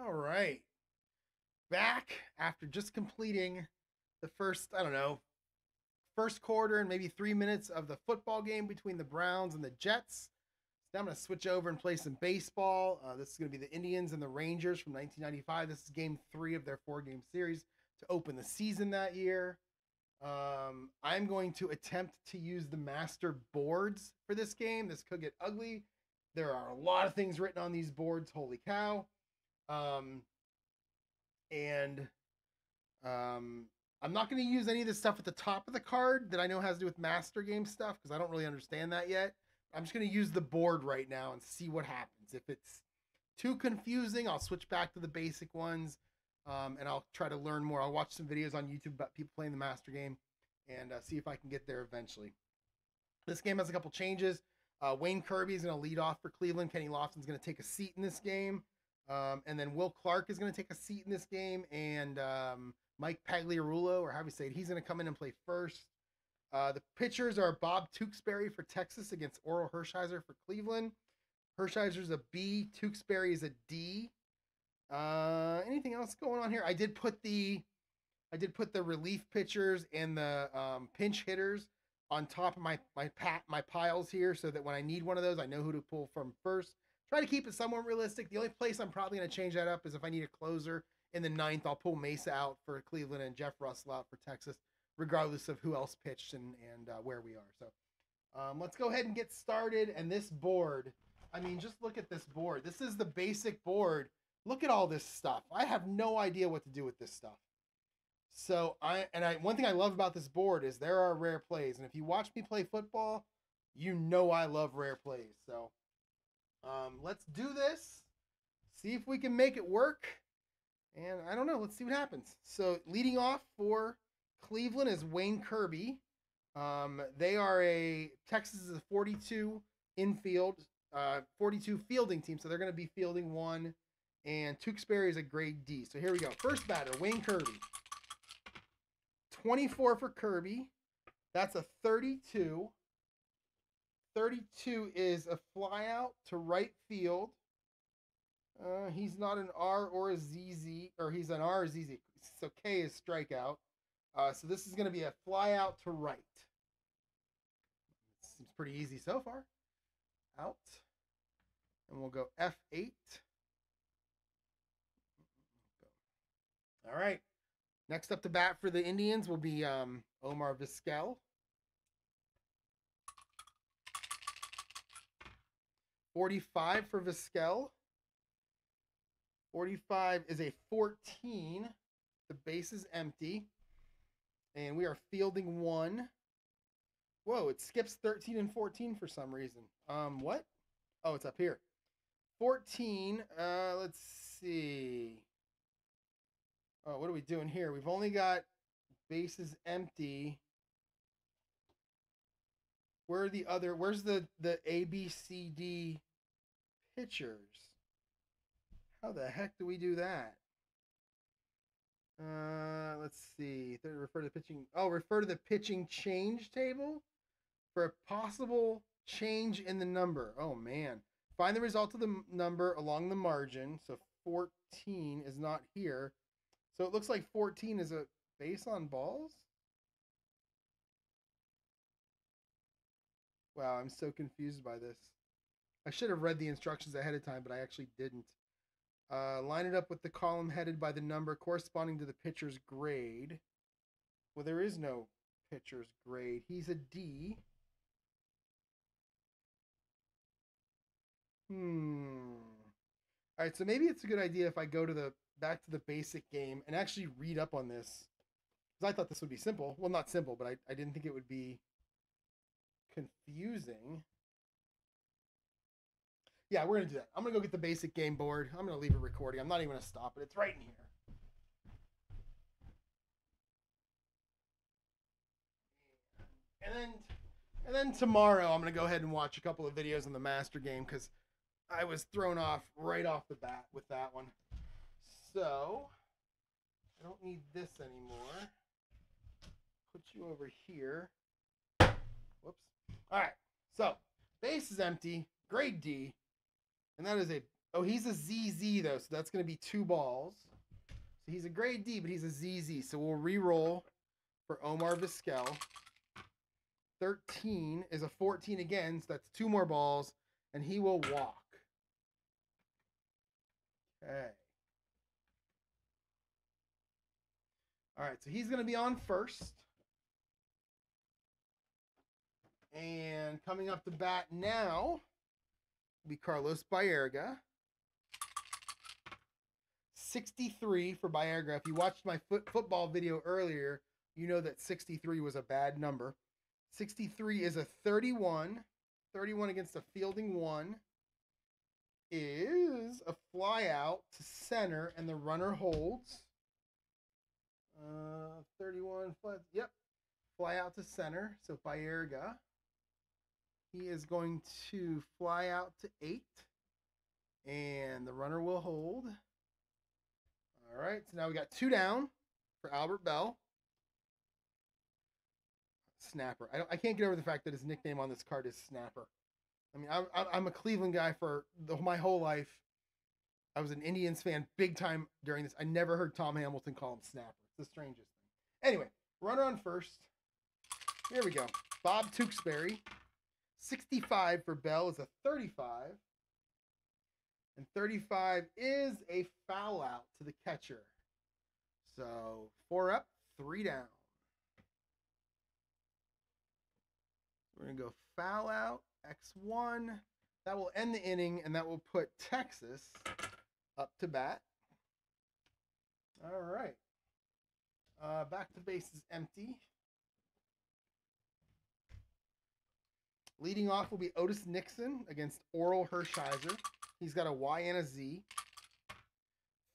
All right. Back after just completing the first, I don't know, first quarter and maybe 3 minutes of the football game between the Browns and the Jets. Now I'm going to switch over and play some baseball. This is going to be the Indians and the Rangers from 1995. This is game 3 of their 4-game series to open the season that year. I'm going to attempt to use the master boards for this game. This could get ugly. There are a lot of things written on these boards. Holy cow. Um, and I'm not going to use any of the stuff at the top of the card that I know has to do with master game stuff because I don't really understand that yet. I'm just going to use the board right now and see what happens. If it's too confusing, I'll switch back to the basic ones, and I'll try to learn more. I'll watch some videos on YouTube about people playing the master game and see if I can get there eventually. This game has a couple changes. Wayne Kirby is going to lead off for Cleveland. Kenny Lofton's going to take a seat in this game. And then Will Clark is going to take a seat in this game. And Mike Pagliarulo, or how we say it, he's going to come in and play first. The pitchers are Bob Tewksbury for Texas against Oral Hershiser for Cleveland. Hershiser's a B. Tewksbury is a D. Anything else going on here? I did put the relief pitchers and the pinch hitters on top of my piles here, so that when I need one of those, I know who to pull from first. Try to keep it somewhat realistic. The only place I'm probably going to change that up is if I need a closer in the ninth. I'll pull Mesa out for Cleveland and Jeff Russell out for Texas, regardless of who else pitched and where we are. So let's go ahead and get started. And this board, I mean, just look at this board. This is the basic board. Look at all this stuff. I have no idea what to do with this stuff. So one thing I love about this board is there are rare plays, and if you watch me play football, you know I love rare plays. So let's do this. See if we can make it work. And I don't know. Let's see what happens. So leading off for Cleveland is Wayne Kirby. They are Texas is a 42 infield, 42 fielding team, so they're going to be fielding one. And Tewksbury is a grade D. So here we go. First batter, Wayne Kirby. 24 for Kirby. That's a 32. 32 is a fly out to right field. He's not an R or a ZZ, or he's an R or ZZ. So K is strikeout. So this is going to be a fly out to right. Seems pretty easy so far. Out. And we'll go F8. All right. Next up to bat for the Indians will be Omar Vizquel. 45 for Vizquel. 45 is a 14. The base is empty. And we are fielding one. Whoa, it skips 13 and 14 for some reason. What? Oh, it's up here. 14, let's see. Oh, what are we doing here? We've only got bases empty. Where's the A, B, C, D pitchers? How the heck do we do that? Let's see. Refer to the pitching. Oh, refer to the pitching change table for a possible change in the number. Oh, man. Find the result of the number along the margin. So 14 is not here. So it looks like 14 is a base on balls? Wow, I'm so confused by this. I should have read the instructions ahead of time, but I actually didn't. Line it up with the column headed by the number corresponding to the pitcher's grade. Well, there is no pitcher's grade. He's a D. All right, so maybe it's a good idea if I go to back to the basic game and actually read up on this. Because I thought this would be simple. Well, not simple, but I didn't think it would be confusing. Yeah, we're going to do that. I'm going to go get the basic game board. I'm going to leave it recording. I'm not even going to stop it. It's right in here. And then tomorrow I'm going to go ahead and watch a couple of videos on the master game because I was thrown off right off the bat with that one. So I don't need this anymore. Put you over here. Whoops. All right. So base is empty. Grade D. And that is a Oh, he's a ZZ though, so that's going to be 2 balls. So he's a grade D, but he's a ZZ. So we'll re-roll for Omar Vizquel. 13 is a 14 again, so that's 2 more balls, and he will walk. Okay. All right, so he's going to be on first. And coming up to bat now will be Carlos Baerga. 63 for Baerga. If you watched my football video earlier, you know that 63 was a bad number. 63 is a 31. 31 against a fielding 1 is a fly out to center, and the runner holds. 31, yep, fly out to center. So Baerga, he is going to fly out to 8, and the runner will hold. All right, so now we got 2 down for Albert Bell. Snapper. I can't get over the fact that his nickname on this card is Snapper. I mean, I'm a Cleveland guy for my whole life. I was an Indians fan big time during this. I never heard Tom Hamilton call him Snapper. It's the strangest thing. Anyway, runner on first. Here we go. Bob Tewksbury. 65 for Bell is a 35. And 35 is a foul out to the catcher. So 4 up, 3 down. We're going to go foul out, X1. That will end the inning, and that will put Texas up to bat. All right. Back to bases empty. Leading off will be Otis Nixon against Oral Hershiser. He's got a Y and a Z.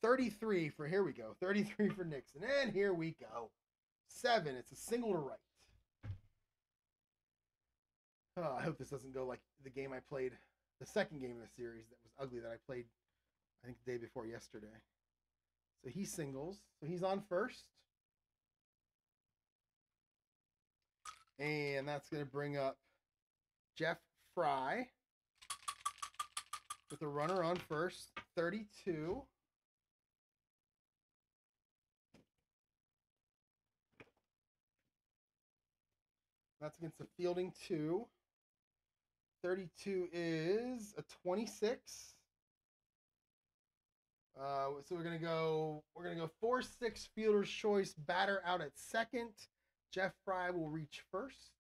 33 for, here we go, 33 for Nixon. And here we go. 7, it's a single to right. Oh, I hope this doesn't go like the game I played, the second game of the series that was ugly that I played, I think, the day before yesterday. So he singles. So he's on first. And that's going to bring up Jeff Fry with a runner on first, 32. That's against the fielding 2. 32 is a 26. So we're gonna go 4-6 fielder's choice, batter out at second. Jeff Fry will reach first.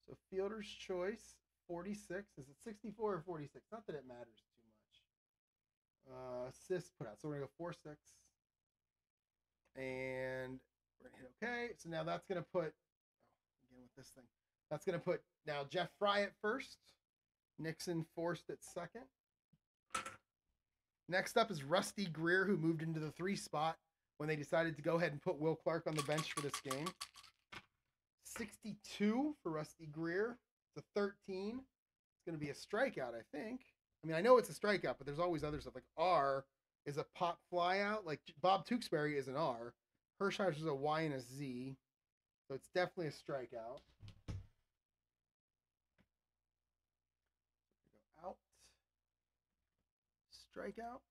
So fielder's choice, 46. Is it 64 or 46? Not that it matters too much. Assist put out. So we're gonna go 4-6. And we're gonna hit okay. So now that's gonna put, again with this thing, that's gonna put now Jeff Fry at first. Nixon forced at second. Next up is Rusty Greer, who moved into the 3 spot when they decided to go ahead and put Will Clark on the bench for this game. 62 for Rusty Greer. It's a 13. It's going to be a strikeout, I think. I mean, I know it's a strikeout, but there's always other stuff. Like R is a pop flyout. Like Bob Tewksbury is an R. Hershiser is a Y and a Z. So it's definitely a strikeout. Go out. Strikeout.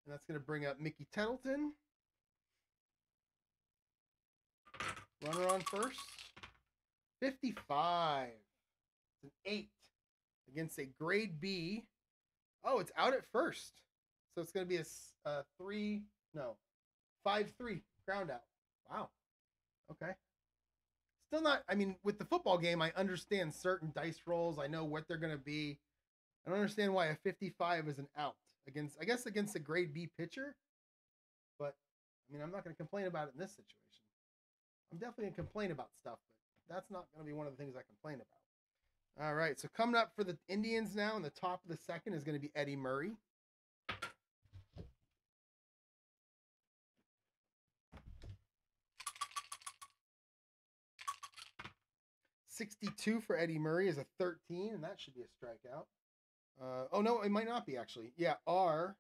And that's going to bring up Mickey Tettleton. Runner on first. 55. It's an 8 against a grade B. Oh, it's out at first. So it's going to be a 5-3 ground out. Wow. Okay. Still not, I mean, with the football game, I understand certain dice rolls. I know what they're going to be. I don't understand why a 55 is an out against, I guess, against a grade B pitcher. But, I mean, I'm not going to complain about it in this situation. I'm definitely going to complain about stuff, but that's not going to be one of the things I complain about. All right, so coming up for the Indians now in the top of the second is going to be Eddie Murray. .62 for Eddie Murray is a 13, and that should be a strikeout. Oh, no, it might not be, actually. Yeah, R.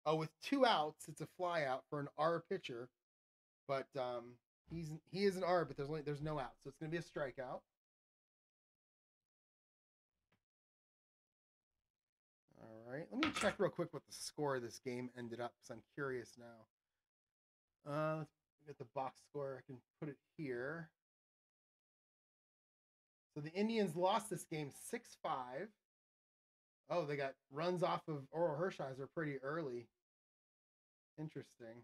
Oh, with 2 outs, it's a fly out for an R pitcher. But he is an R, but there's no out. So it's going to be a strikeout. All All right, let me check real quick what the score of this game ended up because I'm curious now. Let's get the box score. I can put it here. So the Indians lost this game 6-5. Oh, they got runs off of Oral Hershiser pretty early. Interesting.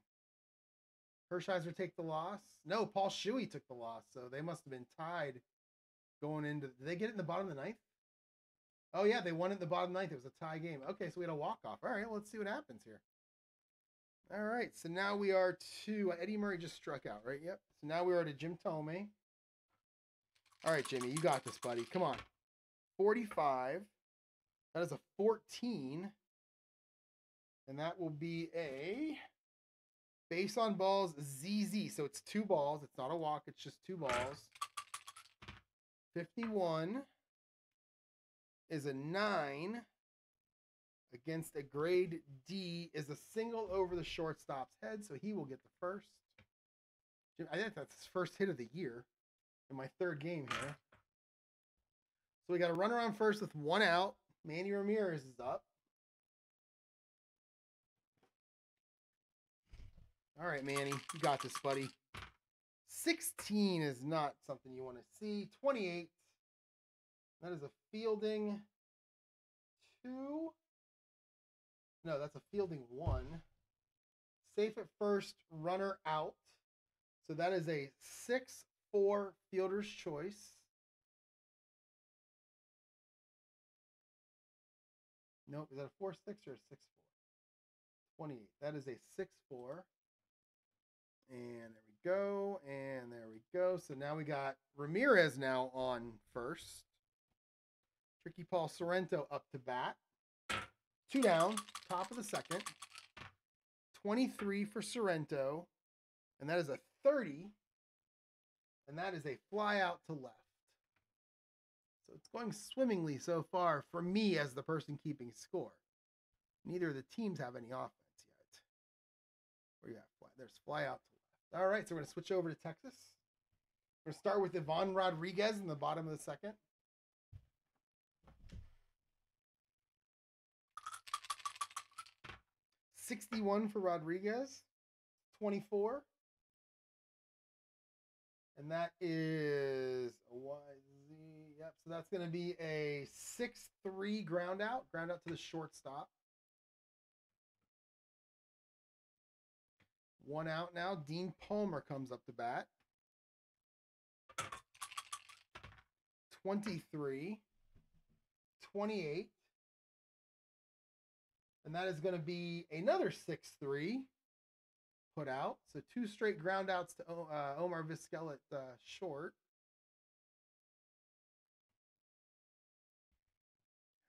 Hershiser take the loss? No, Paul Shuey took the loss, so they must have been tied going into. Did they get it in the bottom of the ninth? Oh yeah, they won it in the bottom of the ninth. It was a tie game. Okay, so we had a walk-off. All right, well, let's see what happens here. All right, so now we are to Eddie Murray just struck out, right? Yep. So now we are to Jim Thome. All right, Jimmy, you got this, buddy. Come on. 45. That is a 14. And that will be a base on balls ZZ. So it's 2 balls. It's not a walk. It's just 2 balls. 51 is a 9. Against a grade D is a single over the shortstop's head. So he will get the first. I think that's his first hit of the year in my 3rd game here. So we got a runner on first with 1 out. Manny Ramirez is up. All right, Manny, you got this, buddy. 16 is not something you want to see. 28. That is a fielding 2. No, that's a fielding 1. Safe at first, runner out. So that is a 6-4 fielder's choice. Nope, is that a 4-6 or a 6-4? 28. That is a 6-4. And there we go. And there we go. So now we got Ramirez now on first. Tricky Paul Sorrento up to bat. 2 down, top of the 2nd. 23 for Sorrento. And that is a 30. And that is a fly out to left. So it's going swimmingly so far for me as the person keeping score. Neither of the teams have any offense yet. Where you at? There's fly out to left. All right, so we're going to switch over to Texas. We're going to start with Ivan Rodriguez in the bottom of the 2nd. $61 for Rodriguez. 24. And that is a YZ. Yep, so that's going to be a 6-3 ground out to the shortstop. 1 out now. Dean Palmer comes up to bat. 23. 28. And that is going to be another 6-3 put out. So 2 straight ground outs to Omar Vizquel at short.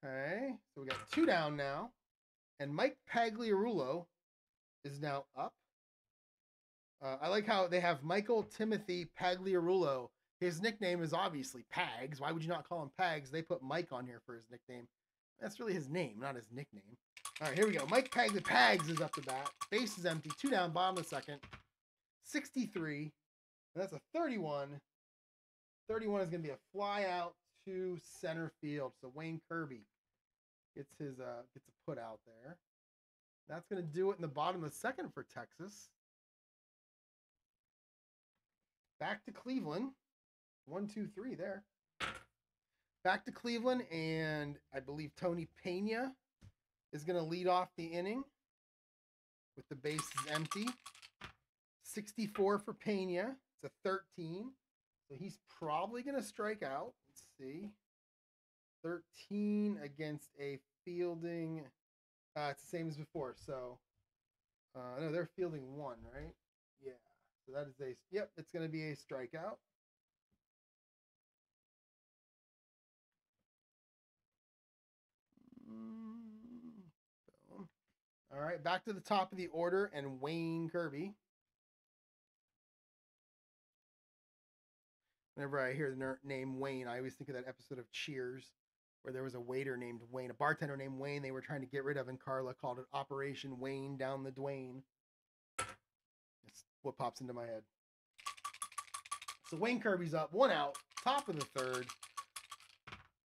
Okay, so we got 2 down now. And Mike Pagliarulo is now up. I like how they have Michael Timothy Pagliarulo. His nickname is obviously Pags. Why would you not call him Pags? They put Mike on here for his nickname. That's really his name, not his nickname. All right, here we go. Mike Pags is up to bat. Base is empty. 2 down, bottom of the 2nd. 63. And that's a 31. 31 is going to be a fly out to center field. So Wayne Kirby gets a put out there. That's going to do it in the bottom of the 2nd for Texas. Back to Cleveland. 1, 2, 3 there. Back to Cleveland, and I believe Tony Pena is going to lead off the inning with the bases empty. 64 for Pena. It's a 13. So he's probably going to strike out. Let's see. 13 against a fielding. It's the same as before. So, no, they're fielding 1, right? Yeah. So that is yep, it's going to be a strikeout. All right, back to the top of the order and Wayne Kirby. Whenever I hear the name Wayne, I always think of that episode of Cheers where there was a waiter named Wayne, a bartender named Wayne they were trying to get rid of, and Carla called it Operation Wayne Down the Dwayne. That's what pops into my head. So Wayne Kirby's up, 1 out, top of the 3rd.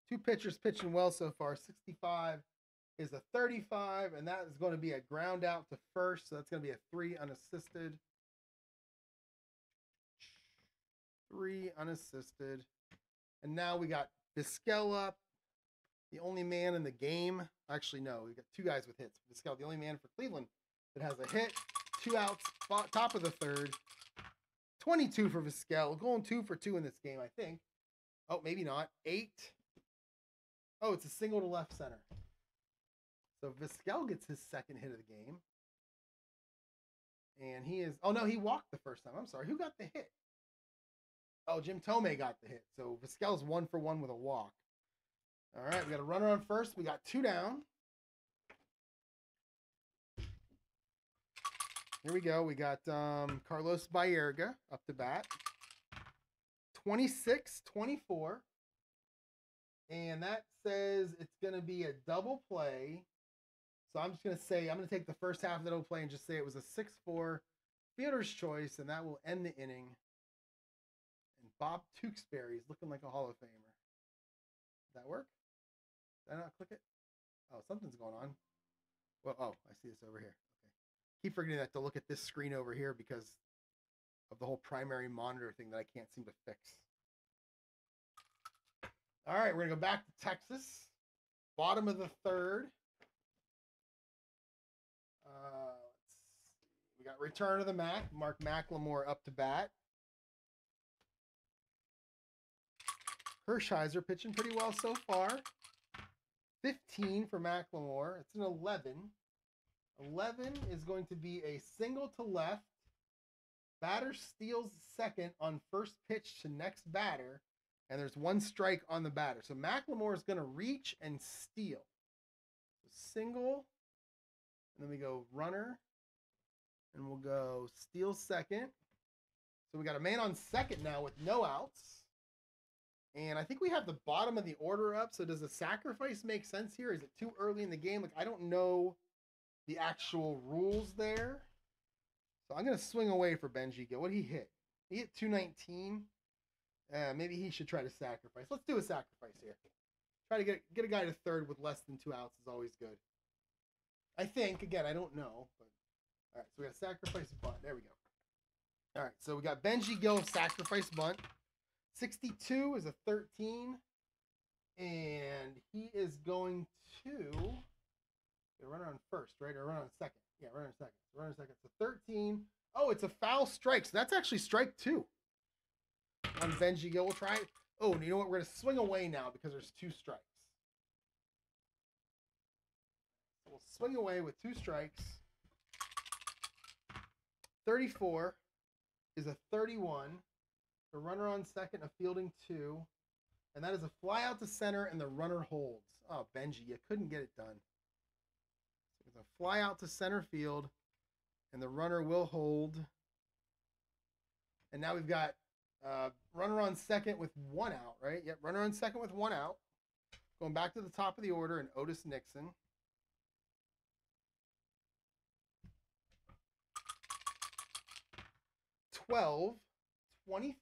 2 pitchers pitching well so far. 65 is a 35, and that is going to be a ground out to first. So that's going to be a 3 unassisted. 3 unassisted. And now we got Vizquel up, the only man in the game. Actually, no, we got 2 guys with hits. Vizquel, the only man for Cleveland that has a hit. 2 outs, top of the third. 22 for Vizquel, going 2 for 2 in this game, I think. Oh, maybe not. 8. Oh, it's a single to left center. So Vizquel gets his second hit of the game. And he is, oh no, he walked the first time. I'm sorry. Who got the hit? Oh, Jim Tomei got the hit. So Vizquel's 1 for 1 with a walk. All right, we got a runner on first. We got 2 down. Here we go. We got Carlos Baerga up to bat. 26-24. And that says it's going to be a double play. So I'm just going to say, I'm going to take the first half of the double play and just say it was a 6-4 fielder's choice, and that will end the inning. And Bob Tewksbury is looking like a Hall of Famer. Did that work? Did I not click it? Oh, something's going on. Well, oh, I see this over here. Okay. Keep forgetting that to look at this screen over here because of the whole primary monitor thing that I can't seem to fix. All right, we're going to go back to Texas. Bottom of the third. We got return of the Mac. Mark McLemore up to bat. Hershiser pitching pretty well so far. 15 for McLemore. It's an 11. 11 is going to be a single to left. Batter steals second on first pitch to next batter. And there's 1 strike on the batter. So McLemore is going to reach and steal. Single. And then we go runner. And we'll go steal second. So we got a man on second now with no outs. And I think we have the bottom of the order up. So does a sacrifice make sense here? Is it too early in the game? Like, I don't know the actual rules there. So I'm going to swing away for Benji Gill. What did he hit? He hit 219. Maybe he should try to sacrifice. Let's do a sacrifice here. Try to get a guy to third with less than 2 outs is always good. I think, again, I don't know. But all right, so we got sacrifice bunt. There we go. All right, so we got Benji Gill sacrifice bunt. 62 is a 13. And he is going to run on first, right? Or run on second. Yeah, run on second. Run on second. So 13. Oh, it's a foul strike. So that's actually strike 2 on Benji Gill. We'll try it. Oh, and you know what? We're going to swing away now because there's 2 strikes. So we'll swing away with 2 strikes. 34 is a 31. The runner on second, a fielding 2. And that is a fly out to center, and the runner holds. Oh, Benji, you couldn't get it done. So it's a fly out to center field, and the runner will hold. And now we've got runner on second with 1 out, right? Yep, runner on second with 1 out. Going back to the top of the order, and Otis Nixon. $12, $25.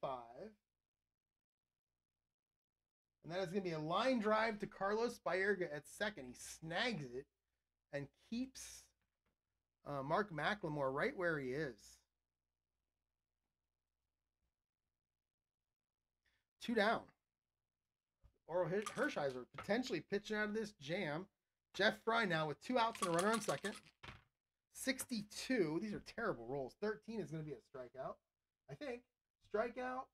And that is going to be a line drive to Carlos Baerga at second. He snags it and keeps Mark McLemore right where he is. 2 down. Oral Hershiser potentially pitching out of this jam. Jeff Fry now with 2 outs and a runner on second. 62. These are terrible rolls. 13 is going to be a strikeout, I think. Strikeout.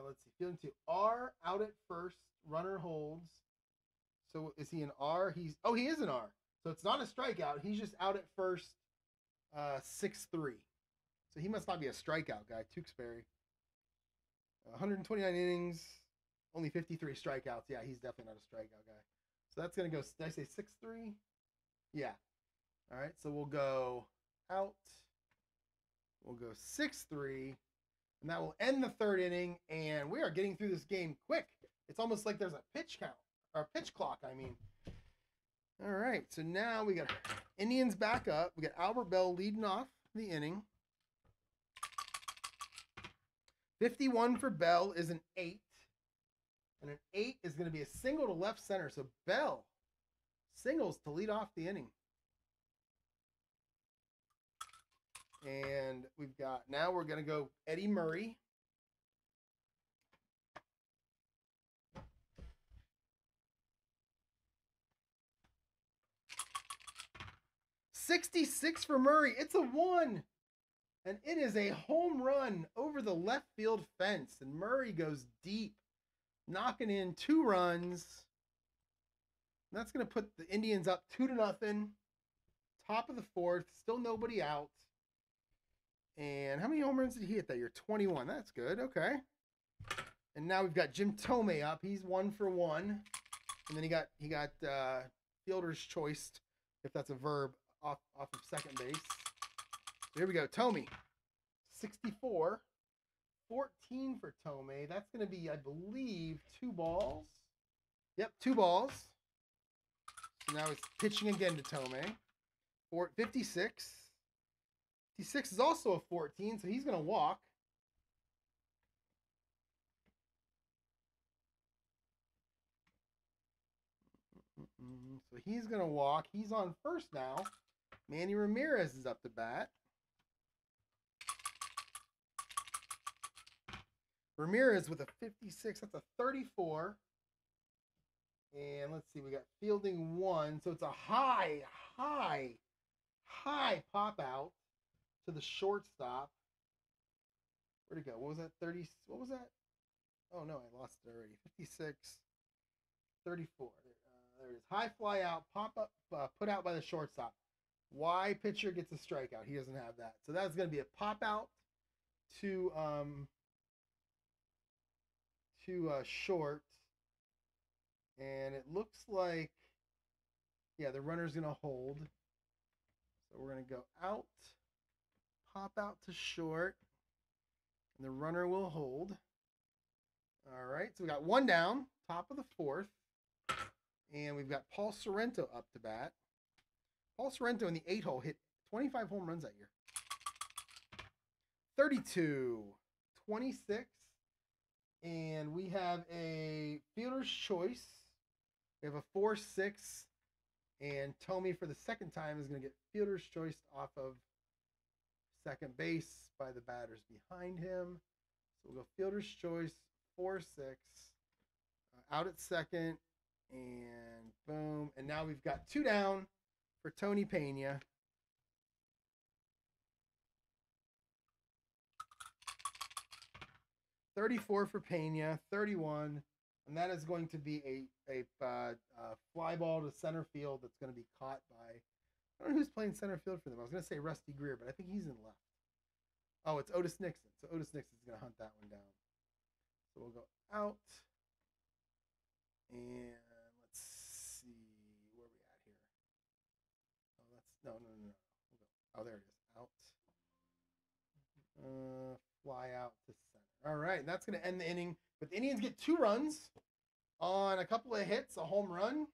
Let's see. Fielding 2. R out at first. Runner holds. So is he an R? He is an R. So it's not a strikeout. He's just out at first. 6-3. So he must not be a strikeout guy. Tewksbury. 129 innings. Only 53 strikeouts. Yeah, he's definitely not a strikeout guy. So that's going to go. Did I say 6-3? Yeah. All right. So we'll go out. We'll go 6-3. And that will end the third inning, and we are getting through this game quick. It's almost like there's a pitch count, or pitch clock, I mean. All right, so now we got Indians back up. We got Albert Bell leading off the inning. 51 for Bell is an 8. And an 8 is going to be a single to left center. So Bell singles to lead off the inning. And we've got, now we're going to go Eddie Murray. $66 for Murray. It's a 1. And it is a home run over the left field fence. And Murray goes deep, knocking in 2 runs. And that's going to put the Indians up 2-0. Top of the 4th. Still nobody out. And how many home runs did he hit that year? 21. That's good. Okay. And now we've got Jim Tomei up. He's 1 for 1. And then he got fielder's choice, if that's a verb, off of second base. Here we go. Tomei. 64. 14 for Tomei. That's going to be, I believe, 2 balls. Yep, 2 balls. So now it's pitching again to Tomei. 56. 56 is also a 14, so he's going to walk. So he's going to walk. He's on first now. Manny Ramirez is up to bat. Ramirez with a 56. That's a 34. And let's see. We got fielding 1. So it's a high pop out to the shortstop. Where'd it go? What was that? 30. What was that? Oh, no. I lost it already. 56. 34. There it is. High fly out. Pop up. Put out by the shortstop. Why pitcher gets a strikeout? He doesn't have that. So that's going to be a pop out to short. And it looks like, yeah, the runner's going to hold. So we're going to go out, pop out to short, and the runner will hold. All right, so we got 1 down, top of the 4th. And we've got Paul Sorrento up to bat. Paul Sorrento in the 8-hole hit 25 home runs that year. 32, 26. And we have a fielder's choice. We have a 4-6. And Tomei, for the second time, is going to get fielder's choice off of second base by the batters behind him. So we'll go fielder's choice, 4-6. Out at second. And boom. And now we've got 2 down for Tony Pena. $34 for Pena, 31, and that is going to be a fly ball to center field that's going to be caught by, I don't know who's playing center field for them. I was going to say Rusty Greer, but I think he's in left. Oh, it's Otis Nixon. So Otis Nixon's going to hunt that one down. So we'll go out, and let's see where we at here. Oh, that's no. We'll go. Oh, there it is. Out. Fly out to center. All right, and that's going to end the inning. But the Indians get 2 runs on a couple of hits, a home run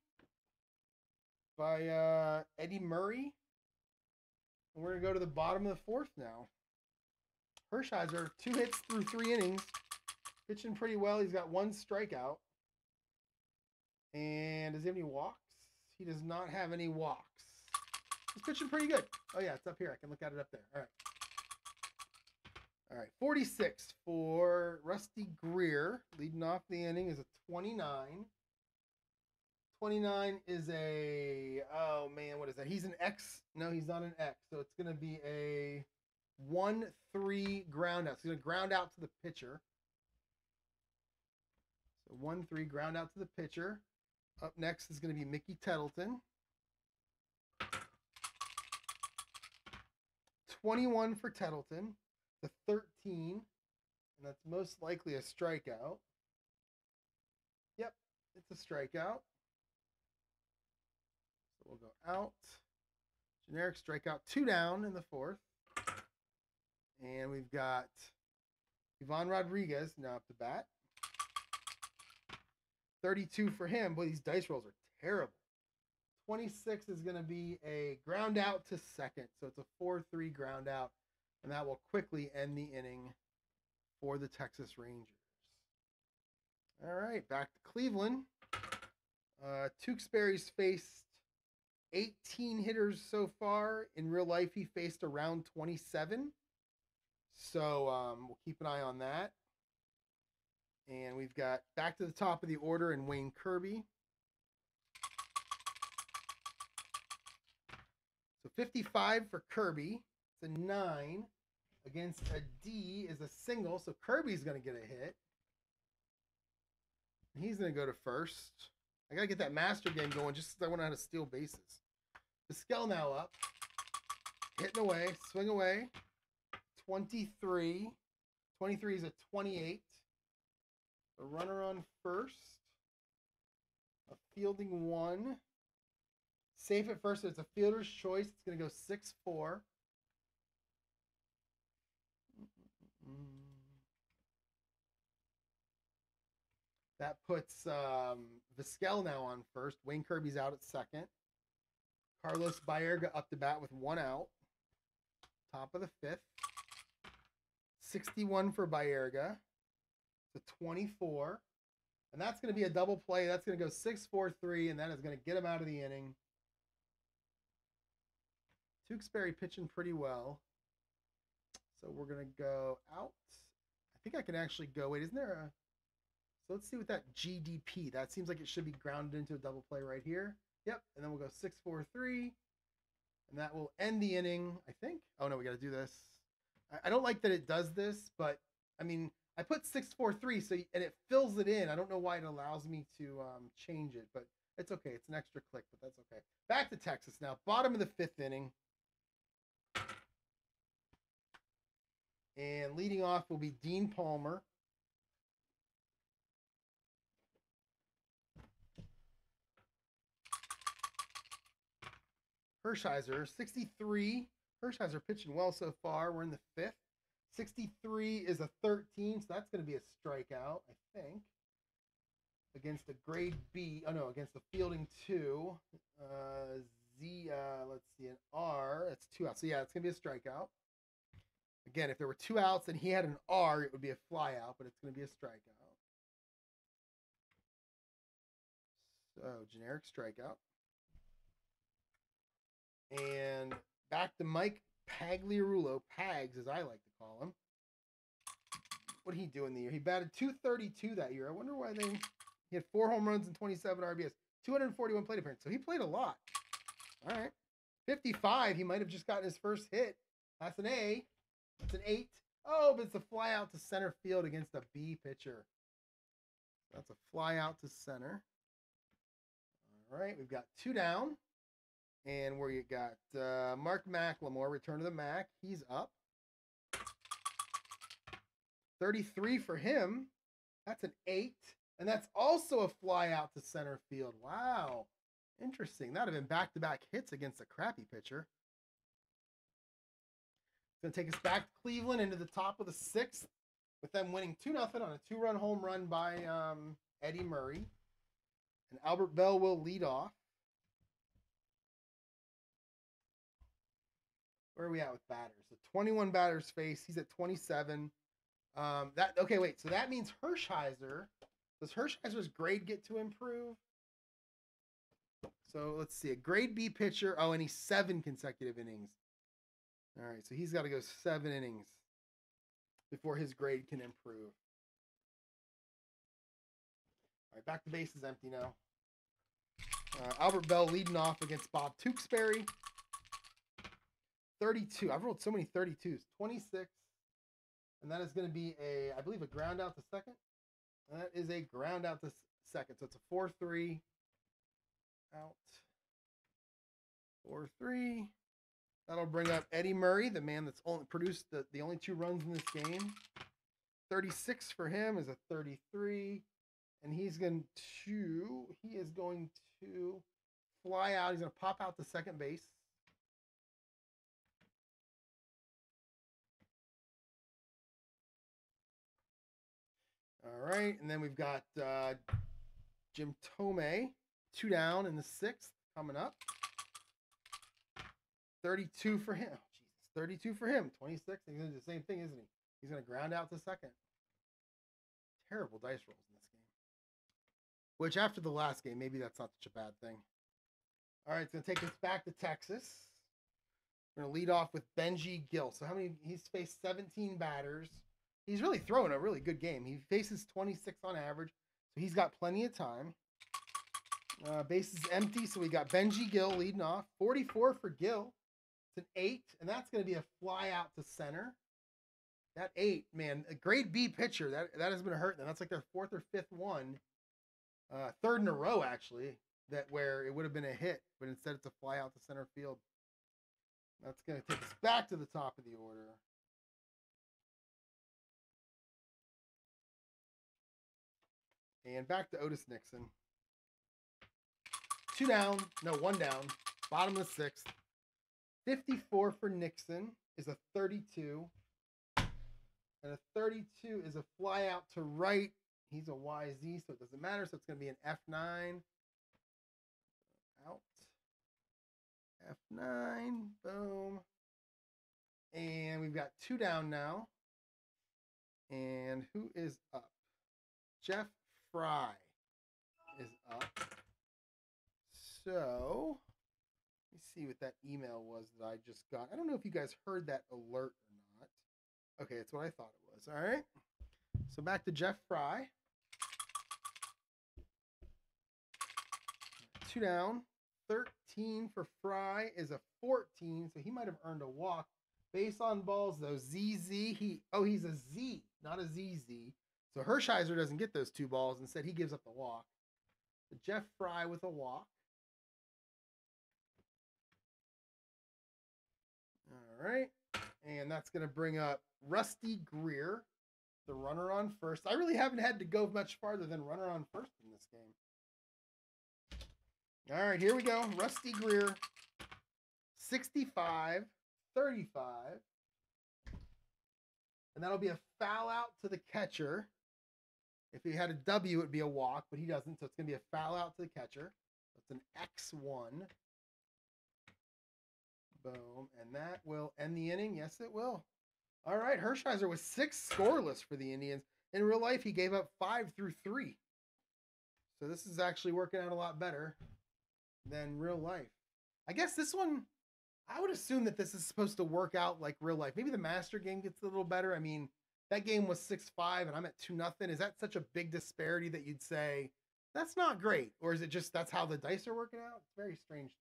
by Eddie Murray. And we're going to go to the bottom of the 4th now. Hershiser, 2 hits through 3 innings. Pitching pretty well. He's got 1 strikeout. And does he have any walks? He does not have any walks. He's pitching pretty good. Oh, yeah, it's up here. I can look at it up there. All right. All right, 46 for Rusty Greer. Leading off the inning is a 29. 29 is a, oh man, what is that? He's an X. No, he's not an X. So it's going to be a 1-3 ground out. So he's going to ground out to the pitcher. So 1-3 ground out to the pitcher. Up next is going to be Mickey Tettleton. 21 for Tettleton. The 13, and that's most likely a strikeout. Yep, it's a strikeout. So we'll go out. Generic strikeout, 2 down in the 4th. And we've got Ivan Rodriguez now up to bat. 32 for him. Boy, these dice rolls are terrible. 26 is going to be a ground out to second. So it's a 4-3 ground out. And that will quickly end the inning for the Texas Rangers. All right, back to Cleveland. Tewksbury's faced 18 hitters so far. In real life, he faced around 27. So we'll keep an eye on that. And we've got back to the top of the order in Wayne Kirby. So 55 for Kirby. It's a 9. Against a D is a single, so Kirby's going to get a hit. He's going to go to first. I got to get that master game going just because I want to know how to steal bases. Vizquel now up. Hitting away. Swing away. 23. 23 is a 28. A runner on first. A fielding 1. Safe at first, so it's a fielder's choice. It's going to go 6-4. That puts Vizquel now on first. Wayne Kirby's out at second. Carlos Baerga up to bat with 1 out. Top of the 5th. 61 for Baerga. It's a 24. And that's going to be a double play. That's going to go 6-4-3, and that is going to get him out of the inning. Tewksbury pitching pretty well. So we're going to go out. I think I can actually go. Wait, isn't there a... So let's see what that GDP. That seems like it should be grounded into a double play right here. Yep, and then we'll go 6-4-3. And that will end the inning, I think. Oh, no, we got to do this. I don't like that it does this, but, I mean, I put 6-4-3, so and it fills it in. I don't know why it allows me to change it, but it's okay. It's an extra click, but that's okay. Back to Texas now. Bottom of the 5th inning. And leading off will be Dean Palmer. Hershiser, 63. Hershiser pitching well so far. We're in the 5th. 63 is a 13, so that's going to be a strikeout, I think. Against a grade B. Oh, no, against the fielding 2. Let's see, an R. That's 2 outs. So, yeah, it's going to be a strikeout. Again, if there were 2 outs and he had an R, it would be a fly out, but it's going to be a strikeout. So, generic strikeout. And back to Mike Pagliarulo, Pags as I like to call him. What did he do in the year? He batted .232 that year. I wonder why he had 4 home runs and 27 RBIs, 241 plate appearances. So he played a lot. All right. 55, he might have just gotten his first hit. That's an A. That's an 8. Oh, but it's a fly out to center field against a B pitcher. That's a fly out to center. All right, we've got 2 down. And where you got Mark McLemore, return to the Mac. He's up. 33 for him. That's an 8. And that's also a fly out to center field. Wow. Interesting. That would have been back-to-back hits against a crappy pitcher. It's going to take us back to Cleveland into the top of the 6th with them winning 2-0 on a 2-run home run by Eddie Murray. And Albert Bell will lead off. Where are we at with batters? So 21 batters face. He's at 27. Okay, wait. So that means Hershiser. Does Hershiser's grade get to improve? So let's see. A grade B pitcher. Oh, and he's 7 consecutive innings. All right, so he's got to go 7 innings before his grade can improve. All right, back to bases empty now. Albert Bell leading off against Bob Tewksbury. 32. I've rolled so many 32s. 26. And that is going to be I believe, a ground out to second. And that is a ground out to second. So it's a 4-3 out. 4-3. That'll bring up Eddie Murray, the man that's only produced the only 2 runs in this game. 36 for him is a 33. And he is going to fly out. He's going to pop out to second base. All right, and then we've got Jim Thome, 2 down in the 6th, coming up. 32 for him. Oh, Jesus, 32 for him. 26. He's going to do the same thing, isn't he? He's going to ground out to second. Terrible dice rolls in this game. Which after the last game, maybe that's not such a bad thing. All right, it's going to take us back to Texas. We're going to lead off with Benji Gill. So he's faced 17 batters. He's really throwing a really good game. He faces 26 on average, so he's got plenty of time. Base is empty, so we got Benji Gill leading off. 44 for Gill. It's an 8, and that's going to be a fly out to center. That 8, man, a grade B pitcher. That has been hurting them. That's like their 4th or 5th one. 3rd in a row, actually, where it would have been a hit, but instead it's a fly out to center field. That's going to take us back to the top of the order. And back to Otis Nixon. 2 down. No, 1 down. Bottom of the 6th. 54 for Nixon is a 32. And a 32 is a fly out to right. He's a YZ, so it doesn't matter. So it's going to be an F9. Out. F9. Boom. And we've got 2 down now. And who is up? Jeff Fry is up. So, let me see what that email was that I just got. I don't know if you guys heard that alert or not. Okay, it's what I thought it was. All right. So back to Jeff Fry. 2 down. 13 for Fry is a 14, so he might have earned a walk. Base on balls, though, ZZ. He's a Z, not a ZZ. So Hershiser doesn't get those 2 balls. Instead, he gives up the walk. So Jeff Fry with a walk. All right. And that's going to bring up Rusty Greer, the runner on first. I really haven't had to go much farther than runner on first in this game. All right, here we go. Rusty Greer, 65, 35. And that'll be a foul out to the catcher. If he had a W, it would be a walk, but he doesn't, so it's going to be a foul out to the catcher. That's an X1. Boom. And that will end the inning. Yes, it will. All right, Hershiser was 6 scoreless for the Indians. In real life, he gave up 5 through 3. So this is actually working out a lot better than real life. I guess this one, I would assume that this is supposed to work out like real life. Maybe the Master game gets a little better. I mean, that game was 6-5 and I'm at 2-0. Is that such a big disparity that you'd say that's not great? Or is it just that's how the dice are working out? It's very strange to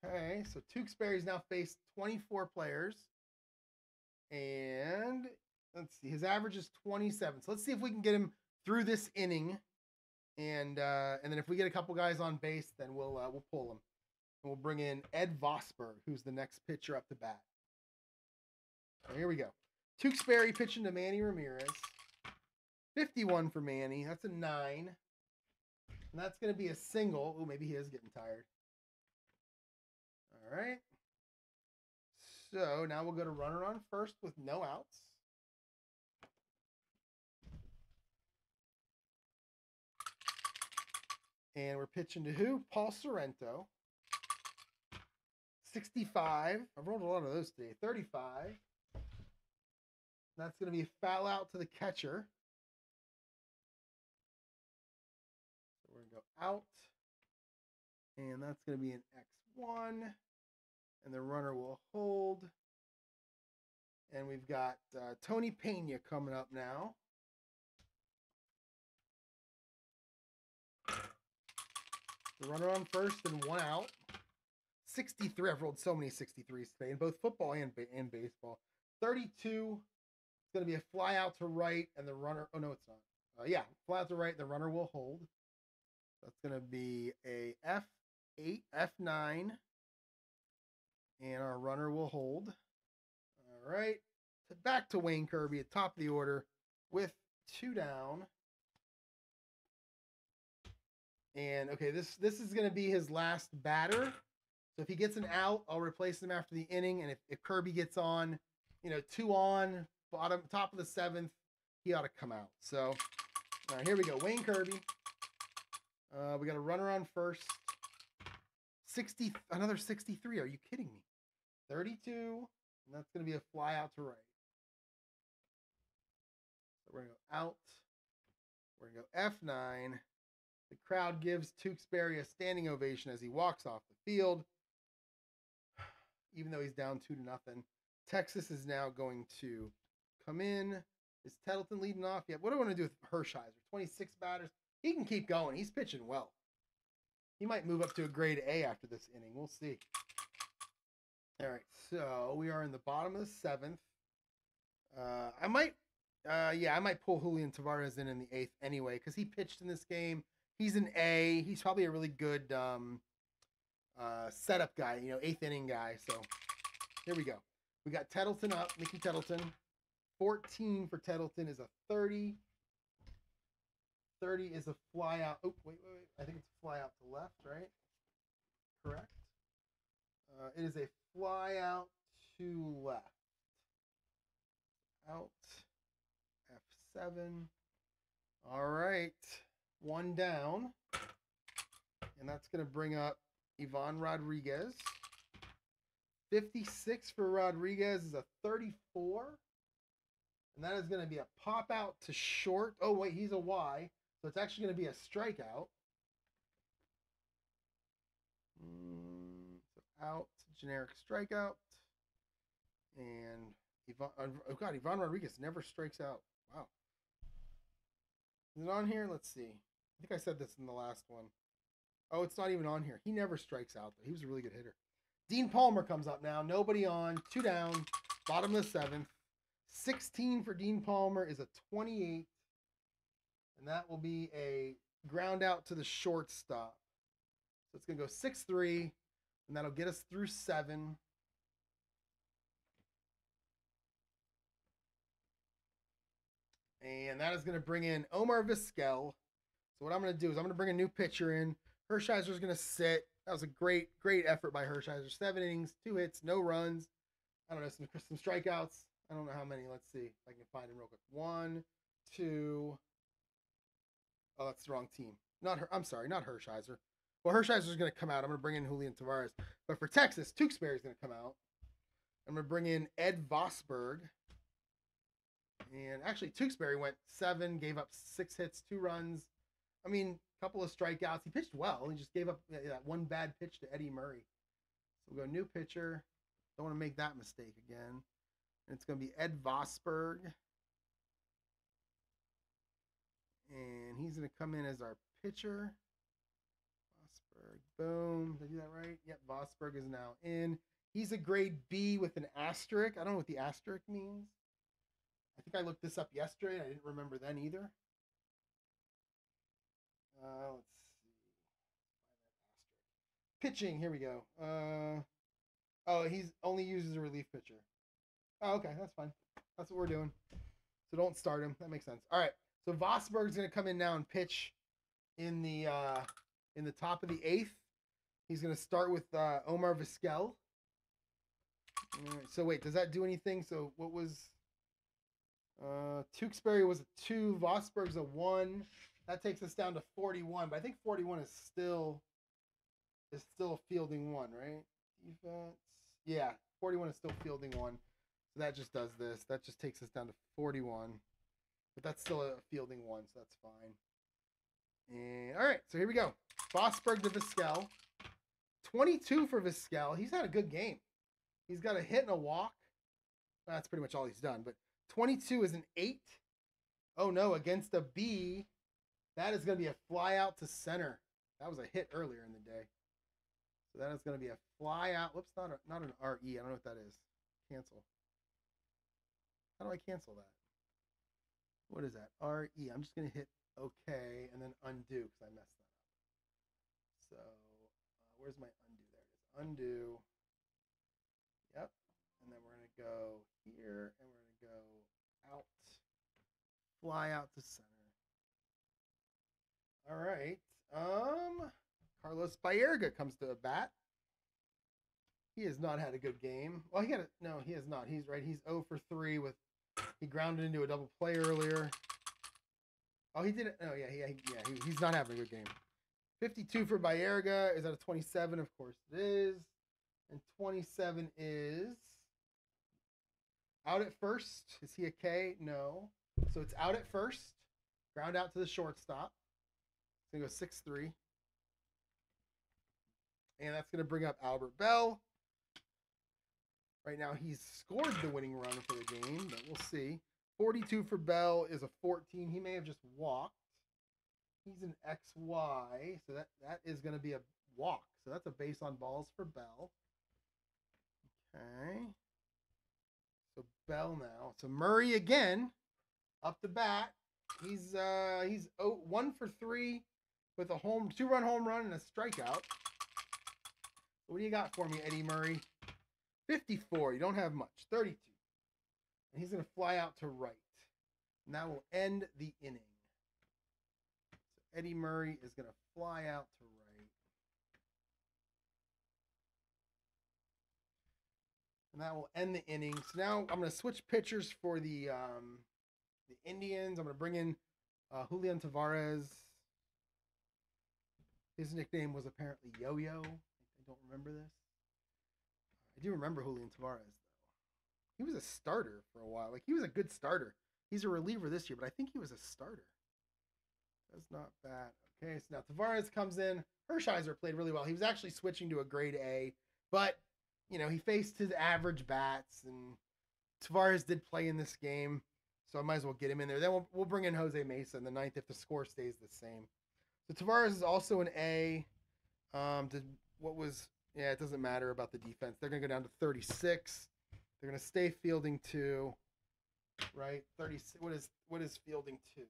me. Okay, so Tewksbury's now faced 24 players. And let's see, his average is 27. So let's see if we can get him through this inning. And then if we get a couple guys on base, then we'll pull him. And we'll bring in Ed Vosper, who's the next pitcher up to bat. So here we go. Tewksbury pitching to Manny Ramirez. 51 for Manny. That's a 9. And that's going to be a single. Oh, maybe he is getting tired. All right. So now we'll go to runner on first with no outs. And we're pitching to who? Paul Sorrento. 65. I've rolled a lot of those today. 35. That's going to be a foul out to the catcher. So we're going to go out. And that's going to be an X1. And the runner will hold. And we've got Tony Pena coming up now. The runner on first and 1 out. 63. I've rolled so many 63s today in both football and baseball. 32. It's going to be a fly out to right, and the runner. Oh no, it's not. Yeah, fly out to right. The runner will hold. That's going to be a F8, F9, and our runner will hold. All right, back to Wayne Kirby at top of the order with 2 down. And okay, this is going to be his last batter. So if he gets an out, I'll replace him after the inning. And if Kirby gets on, 2 on, top of the 7th, he ought to come out. So, all right, here we go. Wayne Kirby. We got a runner on first. 60, another 63. Are you kidding me? 32, and that's going to be a fly out to right. So we're going to go out. We're going to go F9. The crowd gives Tewksbury a standing ovation as he walks off the field, even though he's down 2-0. Texas is now going to come in. Is Tettleton leading off? Yeah. What do I want to do with Hershiser? 26 batters. He can keep going. He's pitching well. He might move up to a grade A after this inning. We'll see. All right. So we are in the bottom of the 7th. I might pull Julian Tavares in the 8th anyway because he pitched in this game. He's an A. He's probably a really good setup guy, 8th inning guy. So here we go. We got Tettleton up, Mickey Tettleton. 14 for Tettleton is a 30. 30 is a fly out. Oh, wait. I think it's a fly out to left, right? Correct. It is a fly out to left. Out. F7. All right. 1 down. And that's going to bring up Ivan Rodriguez. 56 for Rodriguez is a 34. And that is going to be a pop out to short. Oh, wait, he's a Y. So it's actually going to be a strikeout. So out, generic strikeout. And Ivan Rodriguez never strikes out. Wow. Is it on here? Let's see. I think I said this in the last one. Oh, it's not even on here. He never strikes out, though. He was a really good hitter. Dean Palmer comes up now. Nobody on. 2 down. Bottom of the 7th. 16 for Dean Palmer is a 28. And that will be a ground out to the shortstop. So it's going to go 6-3. And that'll get us through 7. And that is going to bring in Omar Vizquel. So what I'm going to do is I'm going to bring a new pitcher in. Hershiser's going to sit. That was a great effort by Hershiser. 7 innings, 2 hits, no runs. I don't know, some strikeouts. I don't know how many. Let's see if I can find him real quick. 1, 2. Oh, that's the wrong team. I'm sorry, not Hershiser. Well, Hershiser's going to come out. I'm going to bring in Julian Tavares. But for Texas, Tewksbury's going to come out. I'm going to bring in Ed Vosberg. And actually, Tewksbury went 7, gave up 6 hits, 2 runs. I mean, a couple of strikeouts. He pitched well. He just gave up that one bad pitch to Eddie Murray. So we'll go new pitcher. Don't want to make that mistake again. And it's going to be Ed Vosberg. And he's going to come in as our pitcher. Vosberg, boom. Did I do that right? Yep, Vosberg is now in. He's a grade B with an asterisk. I don't know what the asterisk means. I think I looked this up yesterday, and I didn't remember then either. Let's see. Pitching, here we go. He's only uses a relief pitcher. Oh, okay, that's fine. That's what we're doing. So don't start him. That makes sense. All right. So Vosberg's going to come in now and pitch in the top of the 8th. He's going to start with Omar Vizquel. All right, so wait, does that do anything? So what was Tewksbury was a 2, Vosberg's a 1. That takes us down to 41, but I think 41 is still a fielding 1, right? Defense. Yeah, 41 is still fielding 1. So that just does this. That just takes us down to 41. But that's still a fielding 1, so that's fine. And all right, so here we go. Vosberg to Vizquel. 22 for Vizquel. He's had a good game. He's got a hit and a walk. That's pretty much all he's done, but 22 is an 8. Oh no, against a B. That is going to be a fly out to center. That was a hit earlier in the day. So that is going to be a fly out. Whoops, not an RE. I don't know what that is. Cancel. How do I cancel that? What is that? RE. I'm just going to hit OK and then undo because I messed that up. So where's my undo? There it is. Undo. Yep. And then we're going to go here and we're going to go out. Fly out to center. All right. Carlos Baerga comes to a bat. He has not had a good game. Well, he has not. He's right. He's 0 for 3 with. He grounded into a double play earlier. Oh, he did it. Oh, yeah. He's not having a good game. 52 for Baerga. Is that a 27? Of course it is. And 27 is out at first. Is he a K? No. So it's out at first. Ground out to the shortstop. It's going to go 6-3. And that's going to bring up Albert Bell. Right now, he's scored the winning run for the game, but we'll see. 42 for Bell is a 14. He may have just walked. He's an XY, so that is going to be a walk. So that's a base on balls for Bell. Okay. So Bell now. So Murray again, up to bat. He's 1 for 3 with a 2-run home run and a strikeout. What do you got for me, Eddie Murray? 54. You don't have much. 32. And he's going to fly out to right. And that will end the inning. So Eddie Murray is going to fly out to right. And that will end the inning. So now I'm going to switch pitchers for the Indians. I'm going to bring in Julian Tavares. His nickname was apparently Yo-Yo. I don't remember this. I do remember Julian Tavares, though. He was a starter for a while. Like, he was a good starter. He's a reliever this year, but I think he was a starter. That's not bad. Okay, so now Tavares comes in. Hershiser played really well. He was actually switching to a grade A, but, you know, he faced his average bats, and Tavares did play in this game, so I might as well get him in there. Then we'll bring in Jose Mesa in the ninth if the score stays the same. So Tavares is also an A. Yeah, it doesn't matter about the defense. They're going to go down to 36. They're going to stay fielding 2, right? 36. What is fielding 2?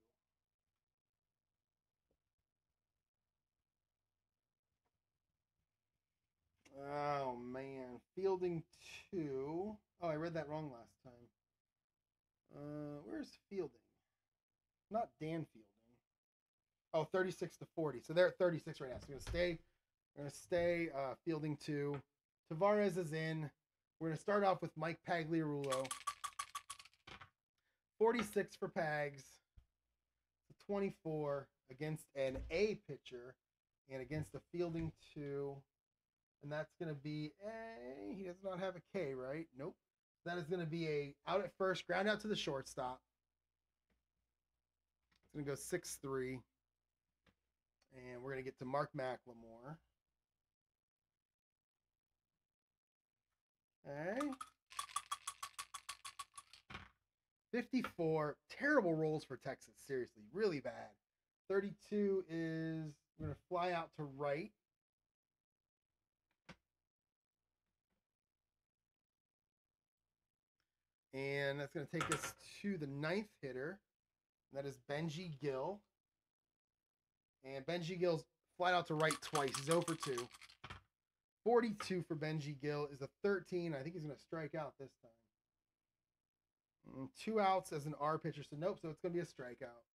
Oh, man. Fielding 2. Oh, I read that wrong last time. Where's fielding? Not Dan Fielding. Oh, 36 to 40. So they're at 36 right now. So we're going to stay fielding 2. Tavares is in. We're going to start off with Mike Pagliarulo. 46 for Pags. 24 against an A pitcher and against a fielding 2. And that's going to be a... He does not have a K, right? Nope. That is going to be a out at first, ground out to the shortstop. It's going to go 6-3. And we're going to get to Mark McLemore. Okay. 54. Terrible rolls for Texas. Seriously. Really bad. 32 is... We're going to fly out to right. And that's going to take us to the ninth hitter. That is Benji Gill. And Benji Gill's flat out to right twice. He's 0 for 2. 42 for Benji Gill is a 13. I think he's going to strike out this time. 2 outs as an R pitcher. So nope, so it's going to be a strikeout.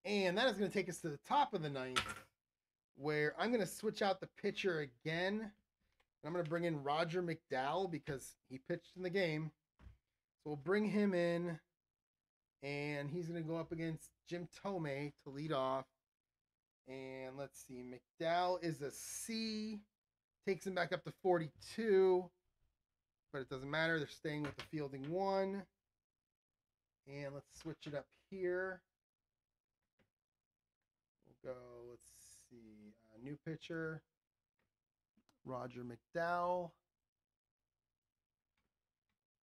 And that is going to take us to the top of the ninth, where I'm going to switch out the pitcher again. I'm going to bring in Roger McDowell because he pitched in the game. So we'll bring him in, and he's going to go up against Jim Tomei to lead off. And let's see, McDowell is a C. Takes him back up to 42, but it doesn't matter. They're staying with the fielding 1. And let's switch it up here. We'll go, let's see, new pitcher. Roger McDowell.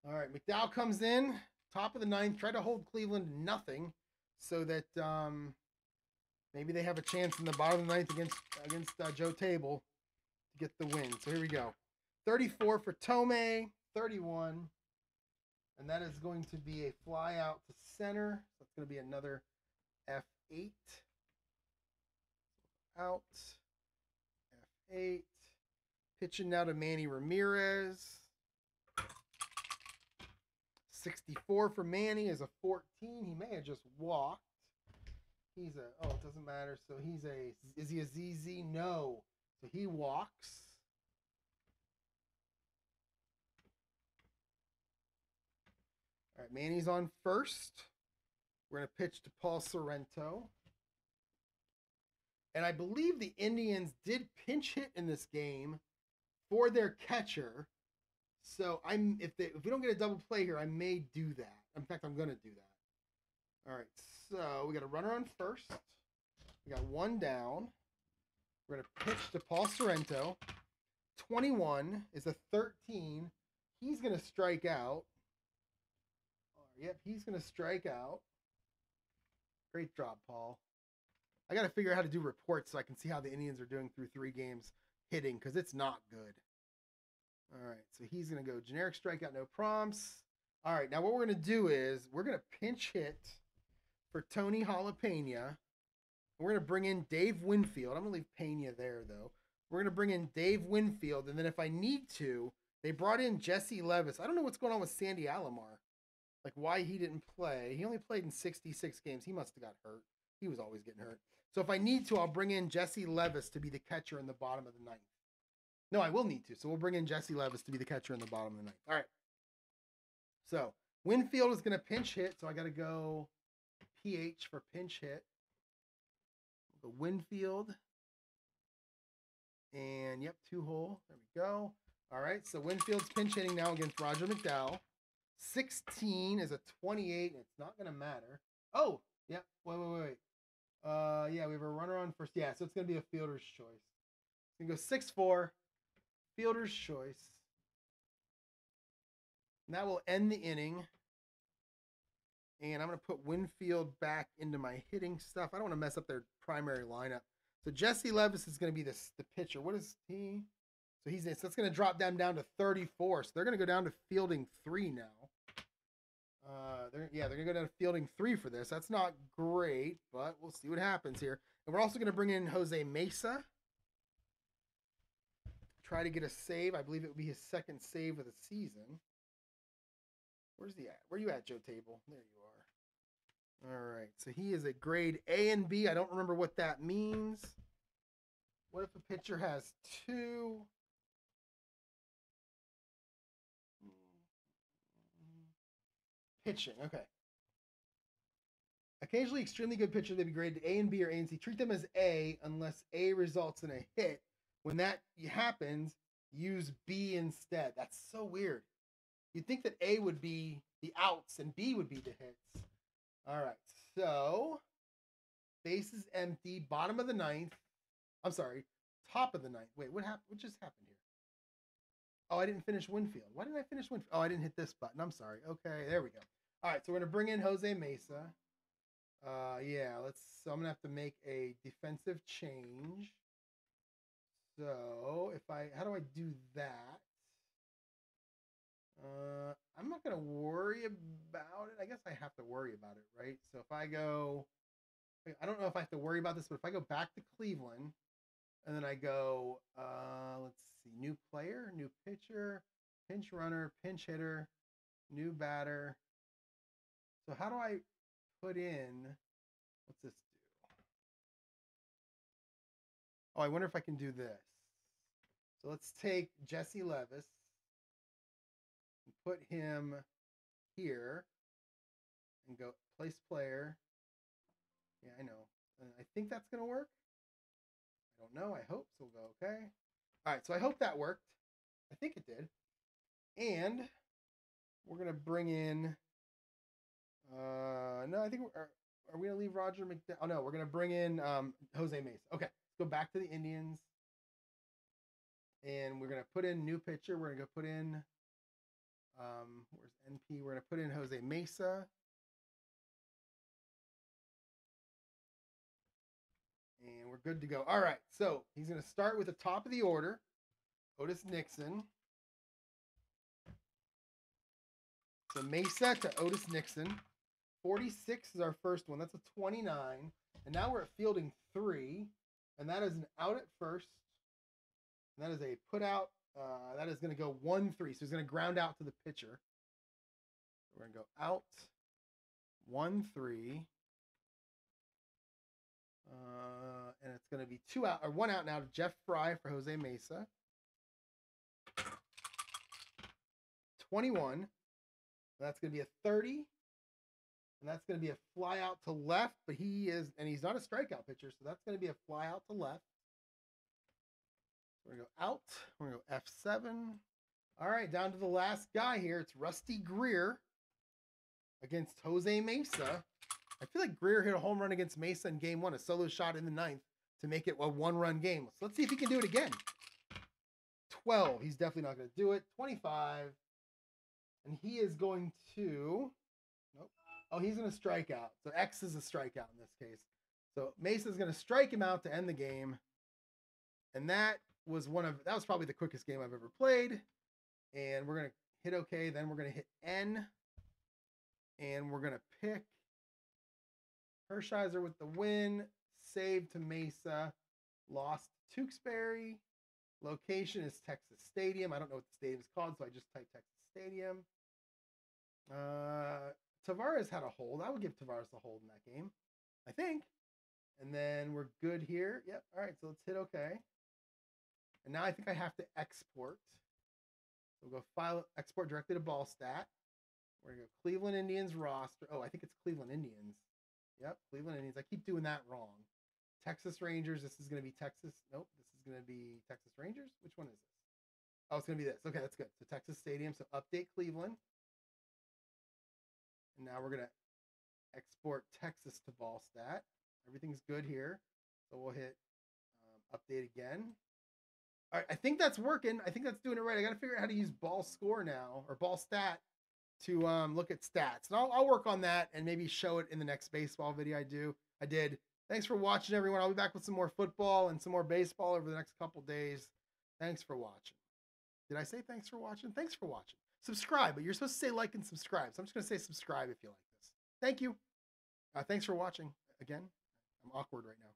All right, McDowell comes in, top of the ninth, try to hold Cleveland to nothing so that maybe they have a chance in the bottom of the ninth against Joe Table to get the win. So here we go. 34 for Tomei, 31. And that is going to be a fly out to center. So it's going to be another F8. Out. F8. Pitching now to Manny Ramirez. 64 for Manny is a 14. He may have just walked. He's a, oh, it doesn't matter. So he's a, is he a ZZ? No. So he walks. All right, Manny's on first. We're going to pitch to Paul Sorrento. And I believe the Indians did pinch hit in this game for their catcher. So if we don't get a double play here, I may do that. In fact, I'm gonna do that. All right. So we got a runner on first. We got one down. We're gonna pitch to Paul Sorrento. 21 is a 13. He's gonna strike out. Yep, he's gonna strike out. Great job, Paul. I got to figure out how to do reports so I can see how the Indians are doing through 3 games hitting, because it's not good. All right, so he's going to go generic strikeout, no prompts. All right, now what we're going to do is we're going to pinch hit for Tony Jalapena. We're going to bring in Dave Winfield. I'm going to leave Pena there, though. We're going to bring in Dave Winfield, and then if I need to, they brought in Jesse Levis. I don't know what's going on with Sandy Alomar, like why he didn't play. He only played in 66 games. He must have got hurt. He was always getting hurt. So if I need to, I'll bring in Jesse Levis to be the catcher in the bottom of the 9th. No, I will need to. So we'll bring in Jesse Levis to be the catcher in the bottom of the 9th. All right. So Winfield is going to pinch hit. So I got to go PH for pinch hit. The Winfield. And, yep, 2-hole. There we go. All right. So Winfield's pinch hitting now against Roger McDowell. 16 is a 28. And it's not going to matter. Oh, yep. Wait. Yeah, we have a runner on first. Yeah, so it's going to be a fielder's choice. It's going to go 6-4, fielder's choice. And that will end the inning. And I'm going to put Winfield back into my hitting stuff. I don't want to mess up their primary lineup. So Jesse Levis is going to be the pitcher. What is he? So that's going to drop them down to 34. So they're going to go down to fielding 3 now. They're going to go down to fielding 3 for this. That's not great, but we'll see what happens here. And we're also going to bring in Jose Mesa. Try to get a save. I believe it would be his 2nd save of the season. Where's he at? Where you at, Joe Table? There you are. All right. So he is a grade A and B. I don't remember what that means. What if a pitcher has 2? Pitching, okay. Occasionally extremely good pitcher, they'd be graded A and B or A and C. Treat them as A unless A results in a hit. When that happens, use B instead. That's so weird. You'd think that A would be the outs and B would be the hits. All right, so base is empty, bottom of the 9th. I'm sorry, top of the 9th. Wait, what happened? What just happened here? Oh, I didn't finish Winfield. Why didn't I finish Winfield? Oh, I didn't hit this button. I'm sorry. Okay, there we go. All right, so we're going to bring in Jose Mesa. Yeah, so I'm going to have to make a defensive change. So, how do I do that? I'm not going to worry about it. I guess I have to worry about it, right? So if I go, I don't know if I have to worry about this, but if I go back to Cleveland, and then I go, let's see, new player, new pitcher, pinch runner, pinch hitter, new batter. So how do I put in, what's this do? Oh, I wonder if I can do this. So let's take Jesse Levis and put him here and go place player. Yeah, I know. I think that's going to work. I don't know. I hope so. We'll go okay. All right, so I hope that worked. I think it did. And we're going to bring in, no, I think, are we going to leave Roger McDowell? Oh, no, we're going to bring in Jose Mesa. Okay, let's go back to the Indians. And we're going to put in new pitcher. We're going to go put in, where's NP? We're going to put in Jose Mesa. And we're good to go. All right, so he's going to start with the top of the order, Otis Nixon. So Mesa to Otis Nixon. 46 is our first one. That's a 29. And now we're at fielding 3. And that is an out at first. And that is a put out. That is going to go 1-3. So he's going to ground out to the pitcher. We're going to go out 1-3. And it's going to be 2 out or 1 out now to Jeff Fry for Jose Mesa. 21. That's going to be a 30. And that's going to be a fly out to left, but he's not a strikeout pitcher, so that's going to be a fly out to left. We're going to go out. We're going to go F7. All right, down to the last guy here. It's Rusty Greer against Jose Mesa. I feel like Greer hit a home run against Mesa in game 1, a solo shot in the 9th to make it a 1-run game. So let's see if he can do it again. 12. He's definitely not going to do it. 25. And he is going to... Nope. Oh, he's going to strike out. So X is a strikeout in this case. So Mesa's going to strike him out to end the game. And that was probably the quickest game I've ever played. And we're going to hit OK. Then we're going to hit N. And we're going to pick Hershiser with the win. Save to Mesa. Lost to Tewksbury. Location is Texas Stadium. I don't know what the stadium is called, so I just typed Texas Stadium. Tavares had a hold. I would give Tavares a hold in that game, I think. And then we're good here. Yep. All right, so let's hit OK. And now I think I have to export. So we'll go File, Export directly to Ballstat. We're going to go Cleveland Indians roster. Oh, I think it's Cleveland Indians. Yep, Cleveland Indians. I keep doing that wrong. Texas Rangers. This is going to be Texas. Nope, this is going to be Texas Rangers. Which one is this? Oh, it's going to be this. Okay, that's good. So Texas Stadium. So update Cleveland. And now we're going to export Texas to Ballstat. Everything's good here. So we'll hit update again. All right, I think that's working. I think that's doing it right. I got to figure out how to use ball score now, or ball stat, to look at stats. And I'll work on that and maybe show it in the next baseball video I did. Thanks for watching, everyone. I'll be back with some more football and some more baseball over the next couple days. Thanks for watching. Did I say thanks for watching? Thanks for watching. Subscribe, but you're supposed to say like and subscribe. So I'm just going to say subscribe if you like this. Thank you. Thanks for watching. Again, I'm awkward right now.